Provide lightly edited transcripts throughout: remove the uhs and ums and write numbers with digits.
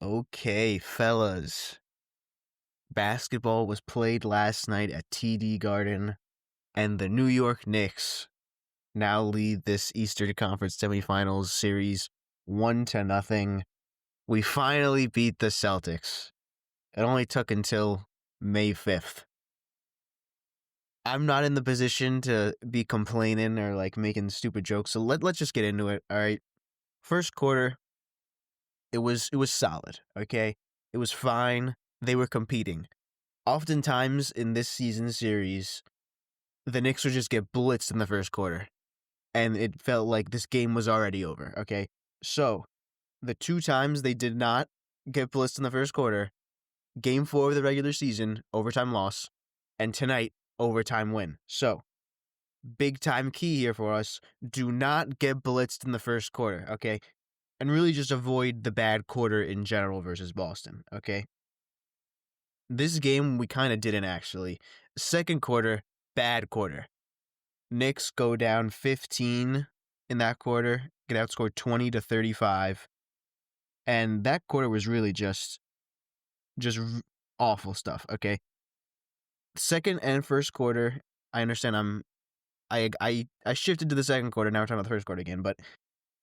Okay, fellas. Basketball was played last night at TD Garden, and the New York Knicks now lead this Eastern Conference semifinals series 1-0. We finally beat the Celtics. It only took until May 5th. I'm not in the position to be complaining or making stupid jokes, so let's just get into it. All right. First quarter, it was solid, okay? It was fine. They were competing. Oftentimes in this season series, the Knicks would just get blitzed in the first quarter, and it felt like this game was already over, okay? So, the two times they did not get blitzed in the first quarter, game 4 of the regular season, overtime loss, and tonight, overtime win. So, big time key here for us, do not get blitzed in the first quarter, okay? And really just avoid the bad quarter in general versus Boston, okay? This game, we kind of didn't actually. Second quarter, bad quarter. Knicks go down 15 in that quarter, get outscored 20-35. And that quarter was really just awful stuff, okay? Second and first quarter, I understand I shifted to the second quarter, now we're talking about the first quarter again, but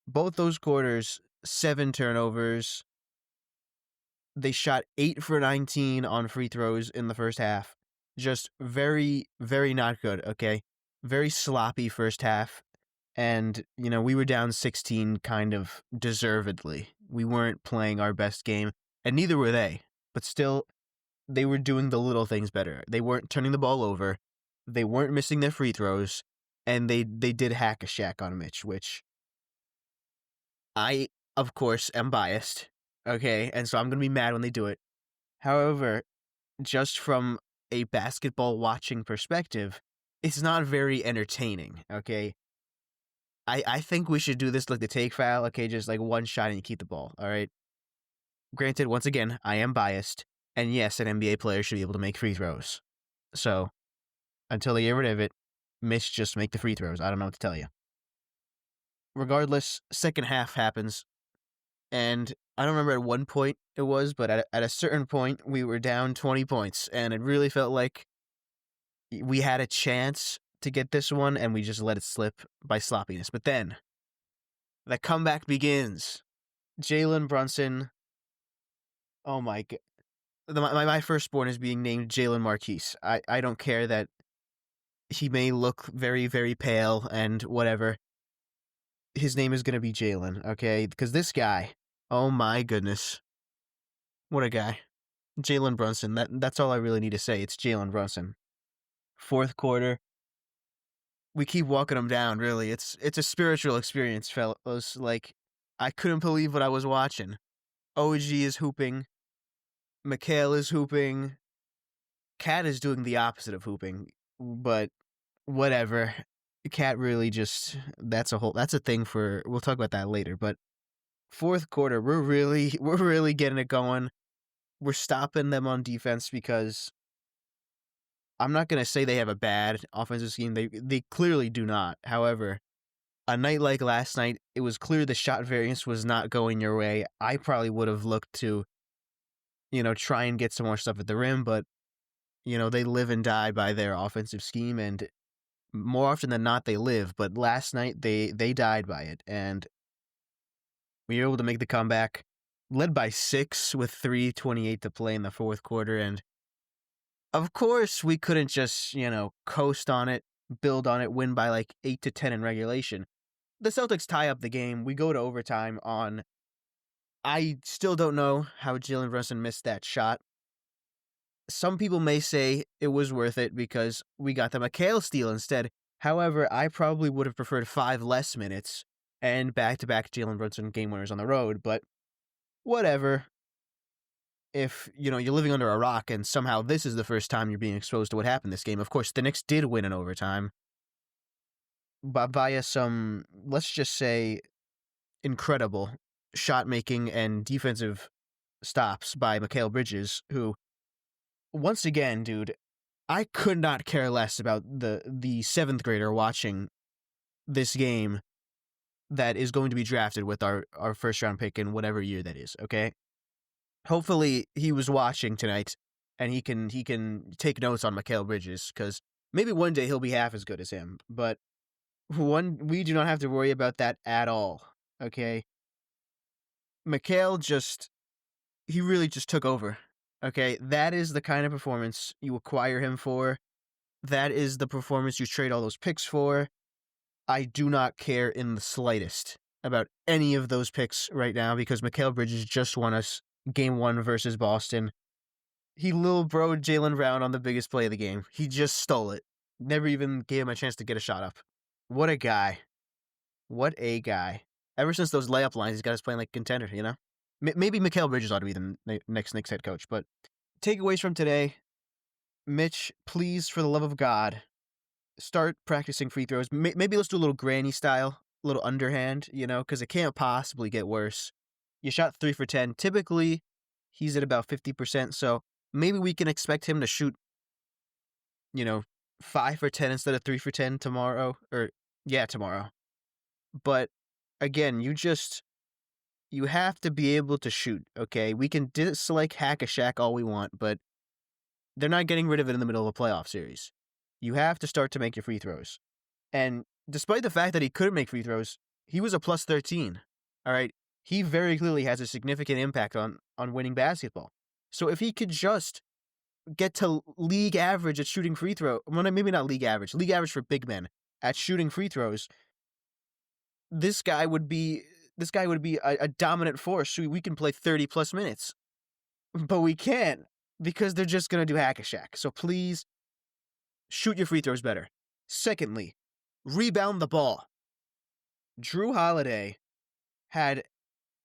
both those quarters, 7 turnovers. They shot 8 for 19 on free throws in the first half. Just very, very not good, okay? Very sloppy first half. And, we were down 16 kind of deservedly. We weren't playing our best game, and neither were they. But still, they were doing the little things better. They weren't turning the ball over. They weren't missing their free throws. And they did hack a shack on Mitch, which I, of course, am biased. Okay, and so I'm going to be mad when they do it. However, just from a basketball watching perspective, it's not very entertaining, okay? I think we should do this like the take foul, okay? Just one shot and you keep the ball, all right? Granted, once again, I am biased, and yes, an NBA player should be able to make free throws. So, until they get rid of it, Mitch, just make the free throws. I don't know what to tell you. Regardless, second half happens, and I don't remember at one point it was, but at a certain point, we were down 20 points, and it really felt like we had a chance to get this one, and we just let it slip by sloppiness. But then, the comeback begins. Jalen Brunson, oh my god. My firstborn is being named Jalen Marquise. I don't care that he may look very, very pale and whatever. His name is going to be Jalen, okay? Because this guy, oh my goodness. What a guy. Jalen Brunson. That's all I really need to say. It's Jalen Brunson. Fourth quarter, we keep walking him down, really. It's a spiritual experience, fellas. I couldn't believe what I was watching. OG is hooping. Mikhail is hooping. Cat is doing the opposite of hooping, but whatever. Cat really just, that's a thing for, we'll talk about that later, but fourth quarter, we're really getting it going. We're stopping them on defense because I'm not going to say they have a bad offensive scheme. They clearly do not. However, a night like last night, it was clear the shot variance was not going your way. I probably would have looked to, try and get some more stuff at the rim, but, they live and die by their offensive scheme, and more often than not, they live. But last night, they died by it, and we were able to make the comeback, led by 6 with 3:28 to play in the fourth quarter, and of course, we couldn't just, coast on it, build on it, win by 8-10 in regulation. The Celtics tie up the game. We go to overtime on, I still don't know how Jalen Brunson missed that shot. Some people may say it was worth it because we got the Mikhail steal instead. However, I probably would have preferred 5 less minutes and back-to-back Jalen Brunson game winners on the road, but whatever. If, you're living under a rock and somehow this is the first time you're being exposed to what happened this game. Of course, the Knicks did win in overtime, but via some, let's just say, incredible shot-making and defensive stops by Mikal Bridges, who, once again, dude, I could not care less about the 7th grader watching this game that is going to be drafted with our first-round pick in whatever year that is, okay? Hopefully he was watching tonight, and he can take notes on Mikal Bridges, because maybe one day he'll be half as good as him. But we do not have to worry about that at all. Okay, Mikal he really just took over. Okay, that is the kind of performance you acquire him for. That is the performance you trade all those picks for. I do not care in the slightest about any of those picks right now, because Mikal Bridges just won us Game 1 versus Boston. He little broed Jaylen Brown on the biggest play of the game. He just stole it. Never even gave him a chance to get a shot up. What a guy. What a guy. Ever since those layup lines, he's got us playing like contender, you know? Maybe Mikal Bridges ought to be the next Knicks head coach. But takeaways from today: Mitch, please, for the love of God, start practicing free throws. Maybe let's do a little granny style, a little underhand, you know, because it can't possibly get worse. You shot 3 for 10. Typically, he's at about 50%, so maybe we can expect him to shoot, 5 for 10 instead of 3 for 10 tomorrow. Tomorrow. But again, you have to be able to shoot, okay? We can dislike Hack-a-Shaq all we want, but they're not getting rid of it in the middle of a playoff series. You have to start to make your free throws. And despite the fact that he couldn't make free throws, he was a plus 13, all right? He very clearly has a significant impact on winning basketball. So if he could just get to league average at shooting free throw, well, maybe not league average for big men at shooting free throws, this guy would be a dominant force. We can play 30 plus minutes, but we can't, because they're just going to do Hack-a-Shaq. So please shoot your free throws better. Secondly, rebound the ball. Jrue Holiday had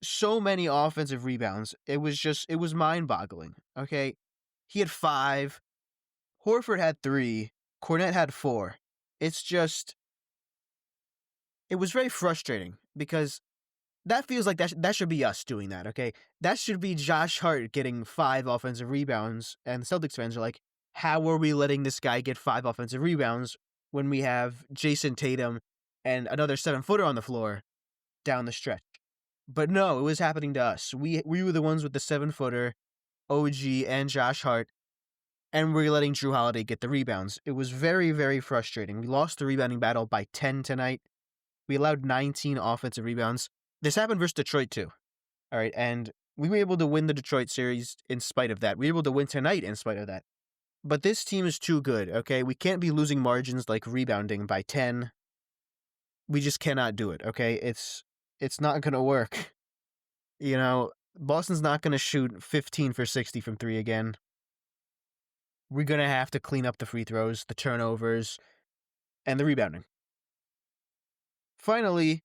so many offensive rebounds. It was mind-boggling, okay? He had 5. Horford had 3. Cornette had 4. It was very frustrating, because that feels like that should be us doing that, okay? That should be Josh Hart getting 5 offensive rebounds, and the Celtics fans are like, how are we letting this guy get 5 offensive rebounds when we have Jason Tatum and another 7-footer on the floor down the stretch? But no, it was happening to us. We were the ones with the 7-footer, OG and Josh Hart, and we're letting Jrue Holiday get the rebounds. It was very, very frustrating. We lost the rebounding battle by 10 tonight. We allowed 19 offensive rebounds. This happened versus Detroit too. All right, and we were able to win the Detroit series in spite of that. We were able to win tonight in spite of that. But this team is too good, okay? We can't be losing margins like rebounding by 10. We just cannot do it, okay? It's not going to work. Boston's not going to shoot 15 for 60 from 3 again. We're going to have to clean up the free throws, the turnovers, and the rebounding. Finally,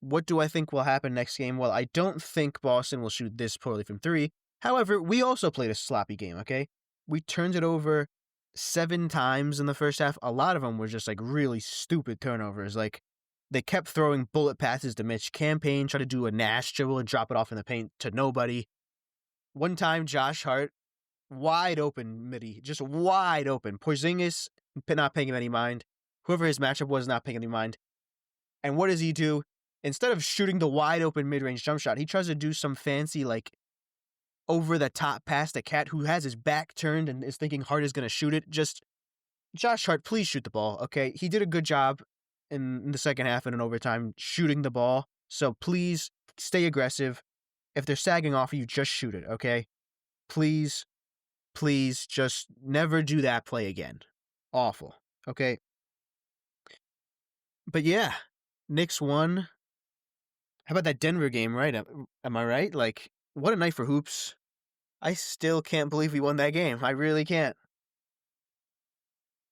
what do I think will happen next game? Well, I don't think Boston will shoot this poorly from 3. However, we also played a sloppy game, okay? We turned it over 7 times in the first half. A lot of them were just like really stupid turnovers. Like, they kept throwing bullet passes to Mitch. Campaign tried to do a Nash dribble and drop it off in the paint to nobody. One time, Josh Hart, wide open midi, just wide open. Porzingis not paying him any mind. Whoever his matchup was not paying any mind. And what does he do? Instead of shooting the wide open mid-range jump shot, he tries to do some fancy, like, over-the-top pass to Cat, who has his back turned and is thinking Hart is going to shoot it. Just, Josh Hart, please shoot the ball, okay? He did a good job in the second half and in overtime shooting the ball, so please stay aggressive. If they're sagging off you, just shoot it, okay? Please, just never do that play again. Awful, okay? But yeah, Knicks won. How about that Denver game, right? Am I right? Like, what a night for hoops. I still can't believe we won that game. I really can't.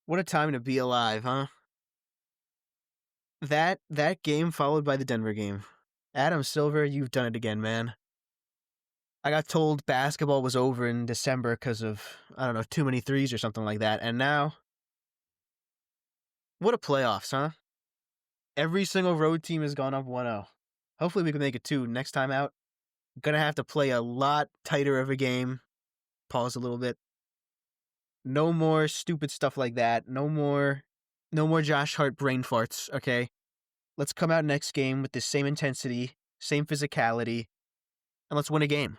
What a time to be alive, huh? That game followed by the Denver game. Adam Silver, you've done it again, man. I got told basketball was over in December because of, I don't know, too many threes or something like that. And now, what a playoffs, huh? Every single road team has gone up 1-0. Hopefully we can make it 2 next time out. Gonna have to play a lot tighter of a game. Pause a little bit. No more stupid stuff like that. No more Josh Hart brain farts, okay? Let's come out next game with the same intensity, same physicality, and let's win a game.